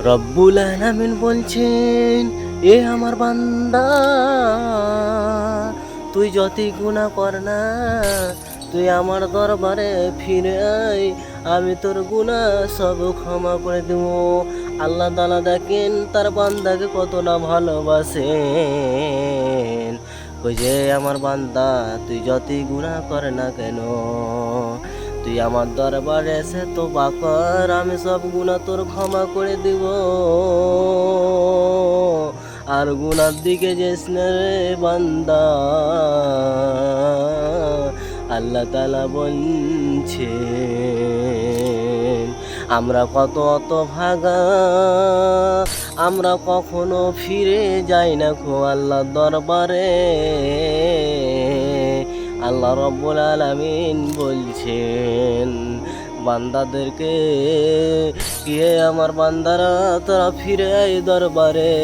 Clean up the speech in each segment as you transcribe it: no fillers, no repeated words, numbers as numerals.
রব্বুল আলামিন বলছেন, এ আমার বান্দা, তুই যতই গুনাহ কর না, তুই আমার দরবারে ফিরে আয়, আমি তোর গুনাহ সব ক্ষমা করে দেব। আল্লাহ তাআলা দেখেন তার বান্দাকে কত না ভালোবাসেন। ওই যে আমার বান্দা, তুই যতই গুনাহ কর না কেন, তুই আমার দরবারে এসে তোবা কর, আমি সব গুনাহ তোর ক্ষমা করে দিব। আর গুনার দিকে যাস না রে বান্দা, আল্লাহ তাআলা বলছেন। আমরা কত ভাগা, আমরা কখনো ফিরে যাই না গো আল্লাহর দরবারে। আল্লাহ রব্বুল আলামিন বলছেন বান্দাদেরকে, কে আমার বান্দারা, তোরা ফিরে আয় দরবারে।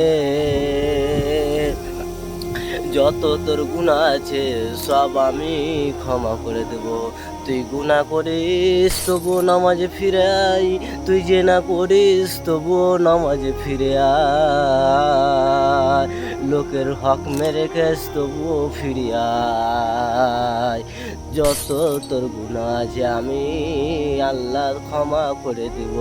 যত তোর গুনাহ আছে সব আমি ক্ষমা করে দেব। তুই গুনাহ করিস তবুও নামাজে ফিরে আয়, তুই যে না করিস তবুও নামাজে ফিরে আয়, লোকের হক মেরে খেস তবুও ফিরে আয়। যত তোর গুনাহ আছে আমি আল্লাহ ক্ষমা করে দেব।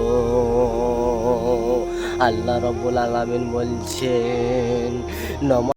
আল্লাহ রব্বুল আলামিন বলছেন,